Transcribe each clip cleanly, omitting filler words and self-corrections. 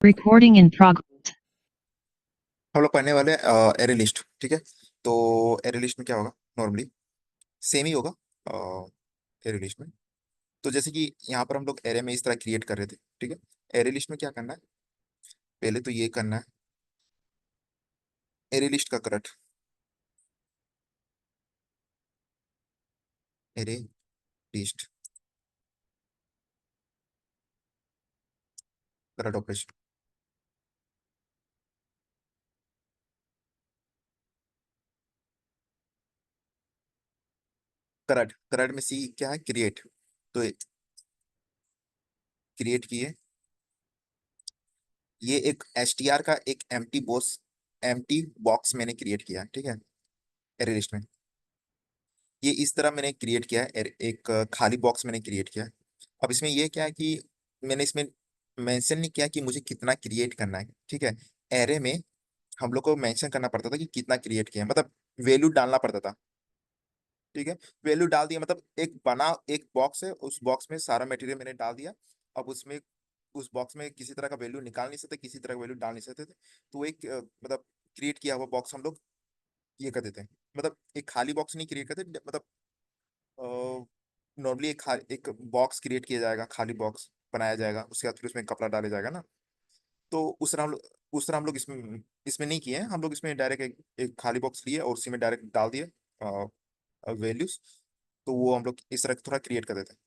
Recording in progress. हम लोग पढ़ने वाले एरे लिस्ट। ठीक है। तो एरे लिस्ट में क्या होगा? नॉर्मली सेम ही होगा एरे लिस्ट में। तो जैसे कि यहाँ पर हम लोग एरे में इस तरह क्रिएट कर रहे थे। ठीक है। एरे लिस्ट में क्या करना है? पहले तो ये करना है, एरे लिस्ट का current, array list current operation. Current current में सी क्या है? क्रिएट। तो क्रिएट किए, ये एक एस का एक एम्प्टी बॉक्स मैंने क्रिएट किया है। ठीक है। एरे लिस्ट में ये इस तरह मैंने क्रिएट किया है, एक खाली बॉक्स मैंने क्रिएट किया है। अब इसमें ये क्या है कि मैंने इसमें मेंशन नहीं किया कि मुझे कितना क्रिएट करना है। ठीक है। एरे में हम लोग को मेंशन करना पड़ता था कि कितना क्रिएट किया है, मतलब वैल्यू डालना पड़ता था। ठीक है। वैल्यू डाल दिया, मतलब एक बॉक्स है, उस बॉक्स में सारा मटेरियल मैंने डाल दिया। अब उसमें उस बॉक्स में किसी तरह का वैल्यू निकाल नहीं सकते, किसी तरह का वैल्यू डाल नहीं सकते थे। तो एक मतलब क्रिएट किया हुआ बॉक्स हम लोग ये कर देते हैं। मतलब एक खाली बॉक्स नहीं क्रिएट करते, मतलब नॉर्मली एक बॉक्स क्रिएट किया जाएगा, खाली बॉक्स बनाया जाएगा, उसके बाद फिर उसमें कपड़ा डाला जाएगा ना। तो उस तरह हम लोग इसमें इसमें नहीं किए हैं। हम लोग इसमें डायरेक्ट एक खाली बॉक्स लिए और उसी में डायरेक्ट डाल दिए वैल्यूज। तो वो हम लोग इस तरह थोड़ा क्रिएट कर देते हैं।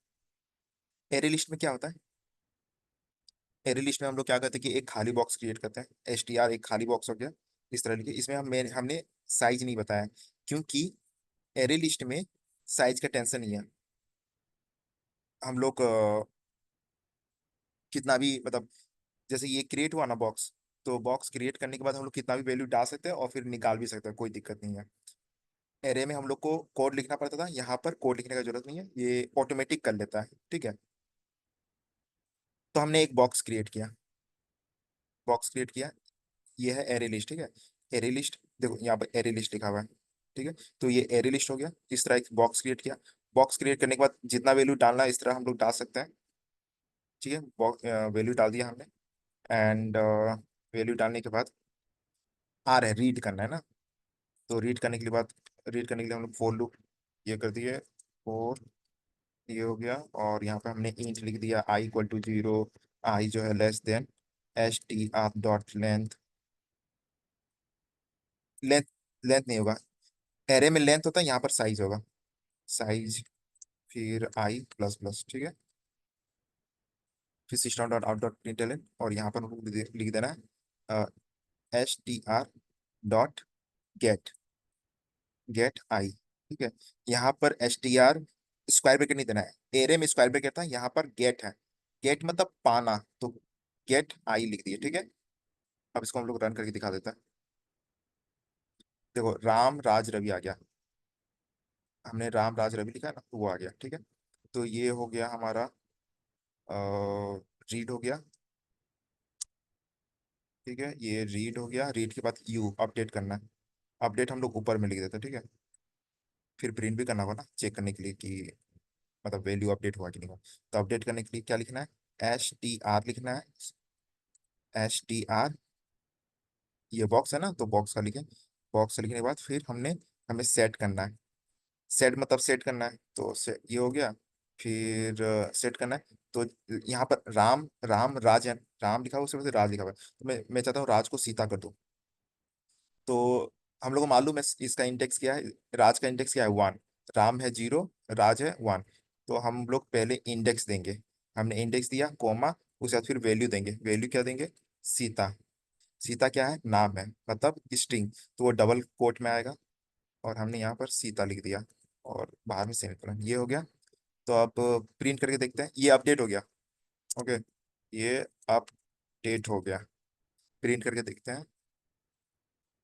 एरे लिस्ट में क्या होता है? एरे लिस्ट में हम लोग क्या करते हैं कि एक खाली बॉक्स क्रिएट करते हैं, एक खाली बॉक्स हो गया। इस तरह लिखे, इसमें हमने साइज नहीं बताया, क्योंकि एरे लिस्ट में साइज का टेंशन नहीं है। हम लोग कितना भी, मतलब जैसे ये क्रिएट हुआ ना बॉक्स, तो बॉक्स क्रिएट करने के बाद हम लोग कितना भी वैल्यू डाल सकते हैं और फिर निकाल भी सकते हैं, कोई दिक्कत नहीं है। एरे में हम लोग को कोड लिखना पड़ता था, यहाँ पर कोड लिखने का जरूरत नहीं है, ये ऑटोमेटिक कर लेता है। ठीक है। तो हमने एक बॉक्स क्रिएट किया, ये है एरे लिस्ट। ठीक है। एरे लिस्ट देखो, यहाँ पर एरे लिस्ट लिखा हुआ है। ठीक है। तो ये एरे लिस्ट हो गया, इस तरह एक बॉक्स क्रिएट किया। बॉक्स क्रिएट करने के बाद जितना वैल्यू डालना है इस तरह हम लोग डाल सकते हैं। ठीक है। वैल्यू डाल दिया हमने, एंड वैल्यू डालने के बाद आ रहा है रीड करना है ना। तो रीड करने के लिए हम लोग फोर लूप ये कर दिए। फोर ये हो गया, और यहाँ पे हमने इंट लिख दिया आई इक्वल टू 0, आई जो है less than H T R dot length. Length length नहीं होगा, एरे में लेंथ होता है, यहाँ पर साइज होगा, साइज फिर आई प्लस प्लस। ठीक है। फिर system dot out dot println, और यहाँ पर हमको लिख देना है H T R dot get get I. ठीक है। यहाँ पर H T R square bracket नहीं देना है, एरे में स्क्वायर ब्रैकेट था, यहाँ पर गेट है। गेट मतलब पाना, तो गेट आई लिख दिए। ठीक है। अब इसको हम लोग रन करके दिखा देता है। देखो राम राज रवि आ गया, हमने राम राज रवि लिखा है ना, तो वो आ गया। ठीक है। तो ये हो गया हमारा रीड हो गया। ठीक है। ये रीड हो गया, रीड के बाद यू अपडेट करना है। अपडेट हम लोग ऊपर में लिख देते हैं। ठीक है। फिर प्रिंट भी करना होगा ना, चेक करने के लिए कि मतलब वैल्यू अपडेट हुआ कि नहीं हुआ। तो अपडेट करने के लिए क्या लिखना है? एच टी आर लिखना है। एच टी आर, ये बॉक्स है ना, तो बॉक्स का लिखें। बॉक्स लिखने के बाद फिर हमें सेट करना है। सेट मतलब सेट करना है, तो ये हो गया। फिर सेट करना है, तो यहाँ पर राम राम राज है, राम लिखा हुआ उसके बाद राज लिखा हुआ है, तो मैं चाहता हूँ राज को सीता कर दूं। तो हम लोग को मालूम है इसका इंडेक्स क्या है, राज का इंडेक्स क्या है? 1। राम है 0, राज है 1। तो हम लोग पहले इंडेक्स देंगे, हमने इंडेक्स दिया कोमा, उसके बाद फिर वैल्यू देंगे। वैल्यू क्या देंगे? सीता। सीता क्या है? नाम है, मतलब स्ट्रिंग, तो वो डबल कोट में आएगा। और हमने यहाँ पर सीता लिख दिया, और बाहर में सेमीकोलन, ये हो गया। तो अब प्रिंट करके देखते हैं, ये अपडेट हो गया। ओके, ये अपडेट हो गया। प्रिंट करके देखते हैं,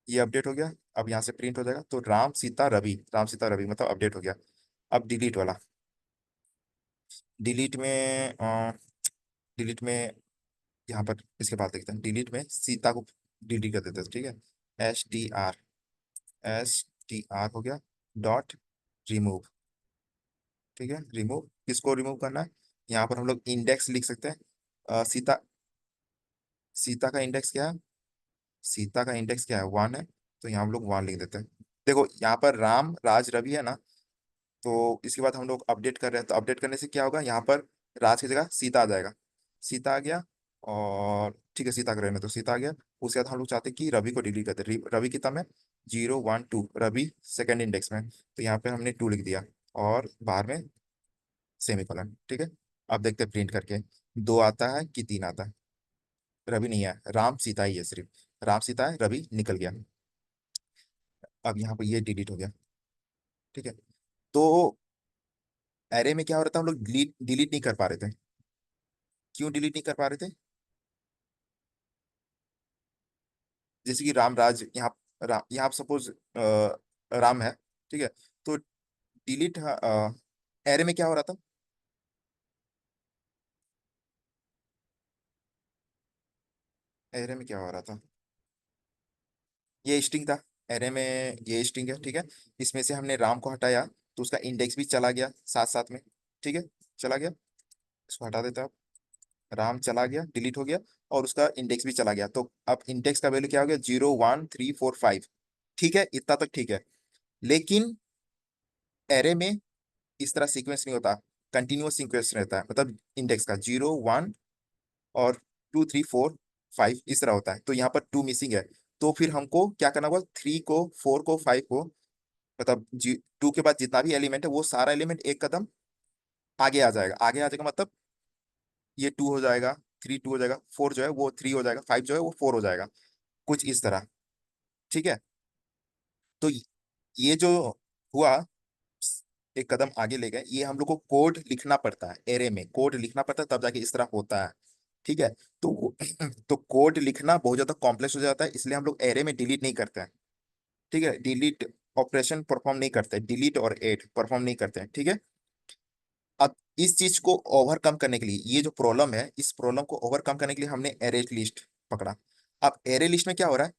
ये अपडेट हो गया। अब यहाँ से प्रिंट हो जाएगा, तो राम सीता रवि मतलब अपडेट हो गया। अब डिलीट वाला, डिलीट में डिलीट में यहाँ पर इसके बाद देखते हैं, डिलीट में सीता को डिलीट कर देते हैं। ठीक है। एस टी आर हो गया, डॉट रिमूव। ठीक है। रिमूव, किसको रिमूव करना है? यहाँ पर हम लोग इंडेक्स लिख सकते हैं। सीता सीता का इंडेक्स क्या है? सीता का इंडेक्स क्या है? 1 है। तो यहाँ हम लोग 1 लिख देते हैं। देखो यहाँ पर राम राज रवि है ना, तो इसके बाद हम लोग अपडेट कर रहे हैं, तो अपडेट करने से क्या होगा, यहाँ पर राज की जगह सीता आ जाएगा। सीता आ गया। और ठीक है, सीता का रहने तो सीता आ गया। उसके बाद हम लोग चाहते हैं कि रवि को डिलीट करते हैं। रवि कितना में? 0 1 2, रवि सेकंड इंडेक्स में, तो यहाँ पे हमने 2 लिख दिया। और बाहर में सेमीकोलन। ठीक है। अब देखते हैं प्रिंट करके, 2 आता है कि 3 आता है। रवि नहीं है, राम सीता ही है सिर्फ। राम सीता है, रवि निकल गया। अब यहाँ पर ये डिलीट हो गया। ठीक है। तो एरे में क्या हो रहा था, हम लोग डिलीट डिलीट नहीं कर पा रहे थे। क्यों डिलीट नहीं कर पा रहे थे? जैसे कि राम राज यहाँ, यहाँ सपोज राम है। ठीक है। तो डिलीट, एरे में क्या हो रहा था? एरे में क्या हो रहा था? ये स्ट्रिंग था। एरे में ये स्ट्रिंग है। ठीक है। इसमें से हमने राम को हटाया, तो उसका इंडेक्स भी चला गया साथ साथ में। ठीक है। चला गया। इसको हटा देता हूं। राम चला गया, डिलीट हो गया। और उसका इंडेक्स भी चला गया, तो अब इंडेक्स का वैल्यू क्या हो गया? 0 1 3 4 5। ठीक है, इतना तक ठीक है। लेकिन एरे में इस तरह सीक्वेंस नहीं होता, कंटिन्यूअस सीक्वेंस रहता है। मतलब इंडेक्स का 0 1 और 2 3 4 5 इस तरह होता है, तो यहाँ पर 2 मिसिंग है। तो फिर हमको क्या करना होगा, 3 को 4 को 5 को, मतलब 2 के बाद जितना भी एलिमेंट है वो सारा एलिमेंट एक कदम आगे आ जाएगा। आगे आ जाएगा मतलब ये 2 हो जाएगा, 3 2 हो जाएगा, 4 जो है वो 3 हो जाएगा, 5 जो है वो 4 हो जाएगा। कुछ इस तरह। ठीक है। तो ये जो हुआ, एक कदम आगे ले गए, ये हम लोग को कोड लिखना पड़ता है, एरे में कोड लिखना पड़ता है, तब जाके इस तरह होता है। ठीक है। तो तो कोड लिखना बहुत ज्यादा कॉम्प्लेक्स हो जाता है, इसलिए हम लोग एरे में डिलीट नहीं करते हैं। ठीक है, डिलीट ऑपरेशन परफॉर्म नहीं करते, डिलीट और ऐड परफॉर्म नहीं करते हैं। ठीक है। अब इस चीज को ओवरकम करने के लिए, ये जो प्रॉब्लम है, इस प्रॉब्लम को ओवरकम करने के लिए हमने एरे लिस्ट पकड़ा। अब एरे लिस्ट में क्या हो रहा है?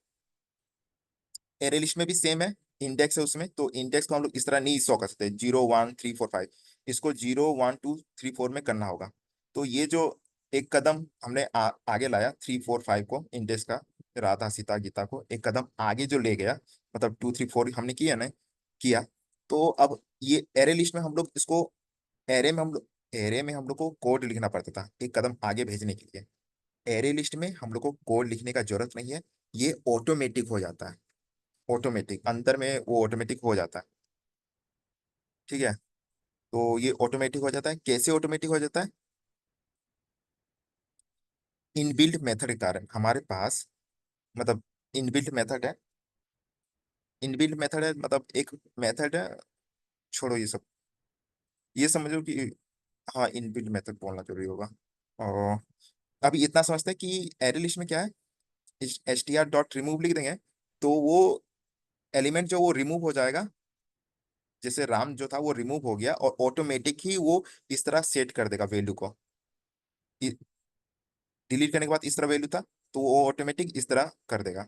एरे लिस्ट में भी सेम है, इंडेक्स है उसमें, तो इंडेक्स को हम लोग इस तरह नहीं शो कर सकते 0 1 3 4 5। इसको 0 1 2 3 4 में करना होगा। तो ये जो एक कदम हमने आगे लाया 3 4 5 को, इंडेक्स का, राधा सीता गीता को एक कदम आगे जो ले गया, मतलब 2 3 4 हमने किया ना, किया। तो अब ये एरे लिस्ट में हम लोग इसको, एरे में हम लोग एरे में हम लोग को कोड लिखना पड़ता था एक कदम आगे भेजने के लिए। एरे लिस्ट में हम लोग को कोड लिखने का जरूरत नहीं है, ये ऑटोमेटिक हो जाता है। ऑटोमेटिक अंदर में वो ऑटोमेटिक हो जाता है। ठीक है। तो ये ऑटोमेटिक हो जाता है, कैसे ऑटोमेटिक हो जाता है? इनबिल्ट मेथड के कारण हमारे पास, मतलब इनबिल्ट मेथड है। इनबिल्ट मेथड है मतलब एक मेथड है। छोड़ो ये सब, ये समझो कि, हाँ इनबिल्ट मेथड बोलना जरूरी होगा। और अभी इतना समझते हैं कि एरे लिस्ट में क्या है, str.remove लिख देंगे, तो वो एलिमेंट जो वो रिमूव हो जाएगा। जैसे राम जो था वो रिमूव हो गया, और ऑटोमेटिक ही वो इस तरह सेट कर देगा वैल्यू को। डिलीट करने के बाद इस तरह वैल्यू था, तो वो ऑटोमेटिक इस तरह कर देगा।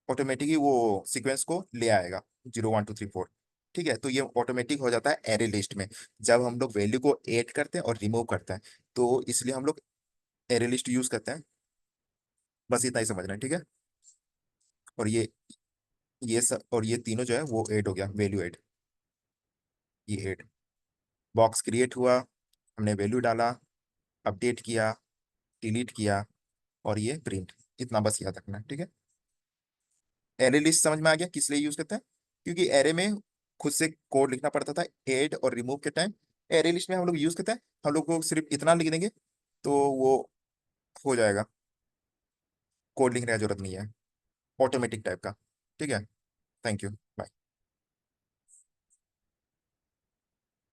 ऑटोमेटिक ही वो सीक्वेंस को ले आएगा 0 1 2 3 4। ठीक है। तो ये ऑटोमेटिक हो जाता है एरे लिस्ट में, जब हम लोग वैल्यू को ऐड करते हैं और रिमूव करते हैं, तो इसलिए हम लोग एरे लिस्ट यूज करते हैं। बस इतना ही समझना है। ठीक है। और ये सब, और ये तीनों जो है वो ऐड हो गया, वैल्यू ऐड। ये ऐड, बॉक्स क्रिएट हुआ, हमने वैल्यू डाला, अपडेट किया, डिलीट किया, और ये प्रिंट। इतना बस याद रखना है। ठीक है। एरे लिस्ट समझ में आ गया किस लिए यूज करते हैं? क्योंकि एरे में खुद से कोड लिखना पड़ता था ऐड और रिमूव के टाइम। एरे लिस्ट में हम लोग यूज करते हैं, हम लोग को सिर्फ इतना लिख देंगे, तो वो हो जाएगा। कोड लिखने का जरूरत नहीं है, ऑटोमेटिक टाइप का। ठीक है। Thank you. बाय।